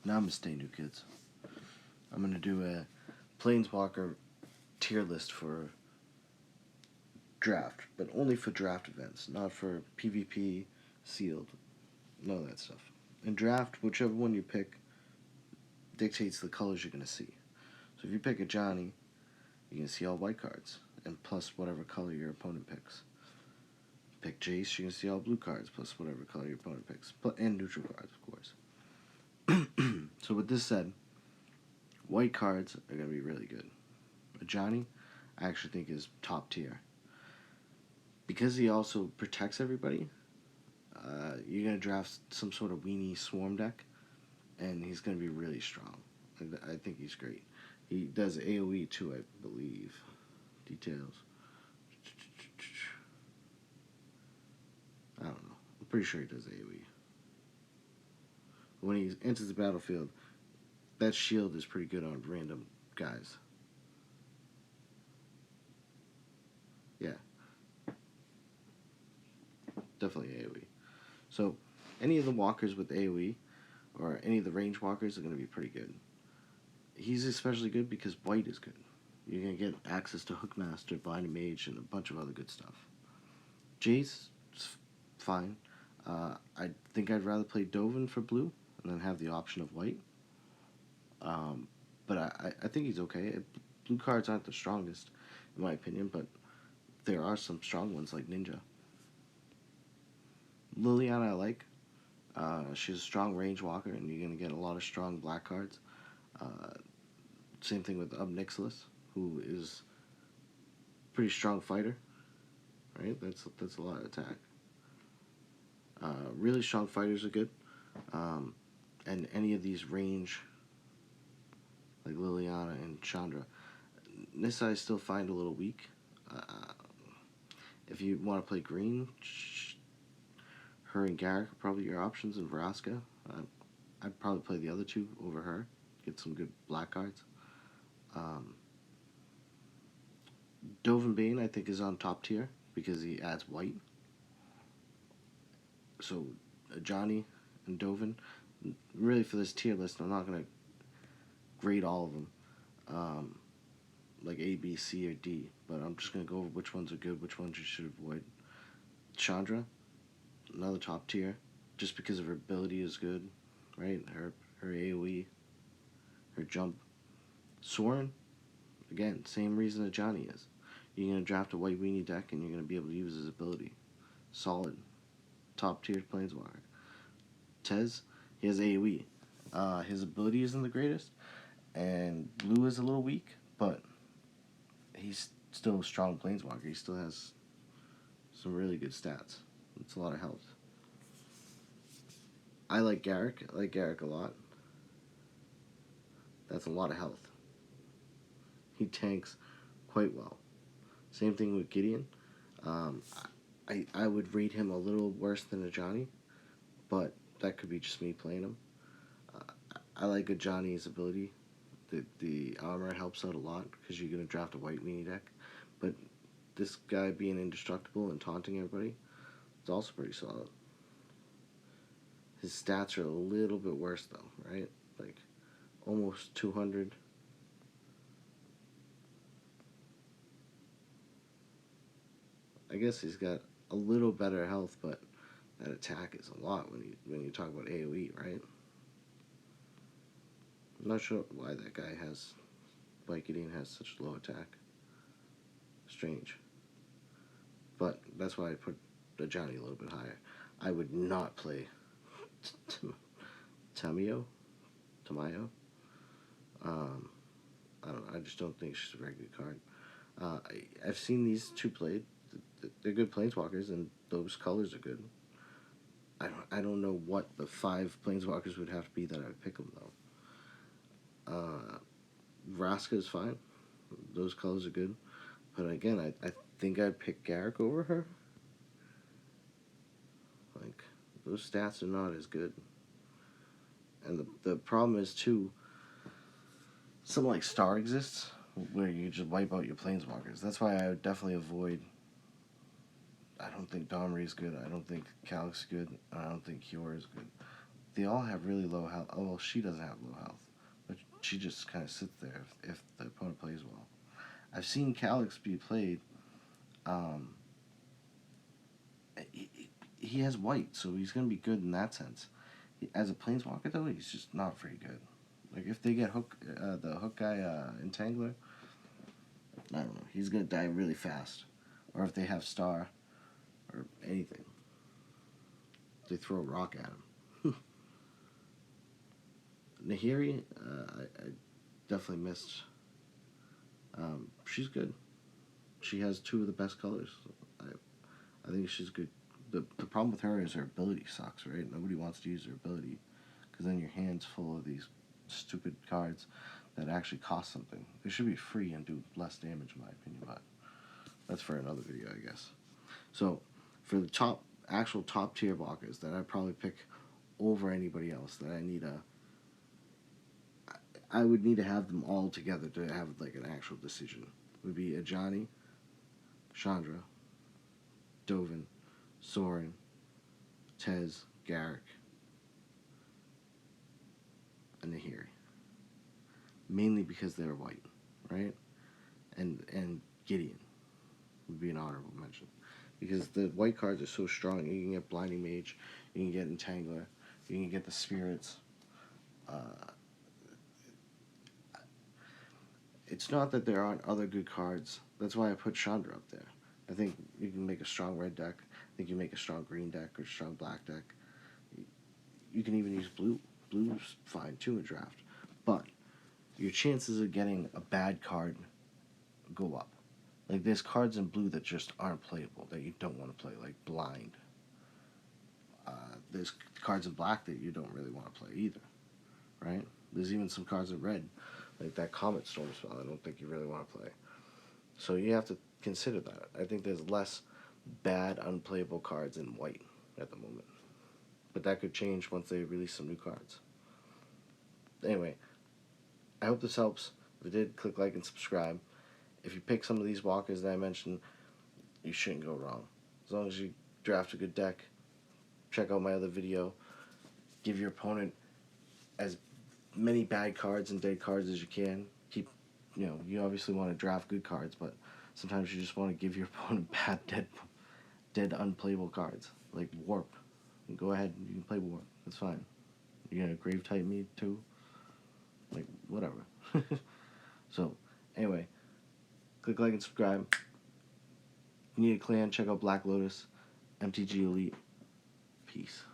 Namaste, new kids. I'm going to do a planeswalker tier list for draft, but only for draft events, not for PvP, sealed, none of that stuff. In draft, whichever one you pick dictates the colors you're going to see. So if you pick a Johnny, you can see all white cards, and plus whatever color your opponent picks. Pick Jace, you can see all blue cards, plus whatever color your opponent picks, and neutral cards, of course. So with this said, white cards are going to be really good. A Johnny, I actually think is top tier. Because he also protects everybody, you're going to draft some sort of weenie swarm deck, and he's going to be really strong. I think he's great. He does AoE too, I believe. Details. I don't know. I'm pretty sure he does AoE. When he enters the battlefield, that shield is pretty good on random guys. Yeah. Definitely AoE. So, any of the walkers with AoE, or any of the range walkers, are going to be pretty good. He's especially good because white is good. You're going to get access to Hookmaster, Blind Mage, and a bunch of other good stuff. Jace is fine. I think I'd rather play Dovin for blue and then have the option of white. But I think he's okay. Blue cards aren't the strongest, in my opinion, but there are some strong ones like Ninja. Liliana I like. She's a strong range walker, and you're going to get a lot of strong black cards. Same thing with Nixilis, who is a pretty strong fighter. Right? That's a lot of attack. Really strong fighters are good. And any of these range, like Liliana and Chandra. Nissa I still find a little weak. If you want to play green, her and Garrick are probably your options, and Vraska. I'd probably play the other two over her. Get some good black cards. Dovin Bane, I think, is on top tier because he adds white. So, Johnny and Dovin, really for this tier list, I'm not going to grade all of them, like A, B, C, or D, but I'm just going to go over which ones are good, which ones you should avoid. Chandra, another top tier, just because of her ability is good, right? Her AoE, her jump. Soren, again, same reason that Johnny is. You're going to draft a white weenie deck and you're going to be able to use his ability. Solid. Top tier planeswalker. Tez, he has AoE. His ability isn't the greatest, and blue is a little weak, but he's still a strong planeswalker. He still has some really good stats. It's a lot of health. I like Garrick. I like Garrick a lot. That's a lot of health. He tanks quite well. Same thing with Gideon. I would rate him a little worse than a Johnny, but that could be just me playing him. I like a Johnny's ability. The armor helps out a lot because you're going to draft a white weenie deck. But this guy being indestructible and taunting everybody, it's also pretty solid. His stats are a little bit worse though, right? Like almost 200. I guess he's got a little better health, but that attack is a lot when you talk about AoE, right? I'm not sure why that guy has, Gideon has such low attack. Strange. But that's why I put the Johnny a little bit higher. I would not play Tamayo. I don't know. I just don't think she's a very good card. I've seen these two played. They're good planeswalkers, and those colors are good. I don't know what the 5 planeswalkers would have to be that I would pick them though. Vraska is fine. Those colors are good. But again, I think I'd pick Garrick over her. Like, those stats are not as good. And the problem is, too, something like Star exists, where you just wipe out your planeswalkers. That's why I would definitely avoid... I don't think Domri is good. I don't think Calyx is good. I don't think Kiora is good. they all have really low health. Oh, well, she doesn't have low health, but she just kind of sits there if the opponent plays well. I've seen Calyx be played. Um, he, he has white, so he's going to be good in that sense. As a planeswalker, though, he's just not very good. Like, if they get the hook guy, Entangler, I don't know, he's going to die really fast. Or if they have Star, or anything, they throw a rock at him. Nahiri, I definitely missed. She's good. She has two of the best colors. I think she's good. The problem with her is her ability sucks, right? Nobody wants to use her ability because then your hand's full of these stupid cards that actually cost something. They should be free and do less damage, in my opinion, but that's for another video, I guess. So, for the actual top tier blockers that I'd probably pick over anybody else that I would need to have them all together to have like an actual decision. Would be Ajani, Chandra, Dovin, Soren, Tez, Garrick, and Nahiri. Mainly because they're white, right? And Gideon would be an honorable mention. Because the white cards are so strong. You can get Blinding Mage, you can get Entangler, you can get the Spirits. It's not that there aren't other good cards. That's why I put Chandra up there. I think you can make a strong red deck. I think you make a strong green deck or a strong black deck. You can even use blue. Blue's fine too in draft. But your chances of getting a bad card go up. Like, there's cards in blue that just aren't playable, that you don't want to play, like Blind. There's cards in black that you don't really want to play either, right? There's even some cards in red, like that Comet Storm spell, I don't think you really want to play. So you have to consider that. I think there's less bad, unplayable cards in white at the moment. But that could change once they release some new cards. Anyway, I hope this helps. If it did, click like and subscribe. If you pick some of these walkers that I mentioned, you shouldn't go wrong. As long as you draft a good deck, check out my other video, give your opponent as many bad cards and dead cards as you can. You obviously want to draft good cards, but sometimes you just want to give your opponent bad, dead unplayable cards, like Warp. Go ahead, you can play Warp, that's fine. You're gonna Grave Type me too? Like, whatever. So, anyway, click like and subscribe. If you need a clan, check out Black Lotus, MTG Elite. Peace.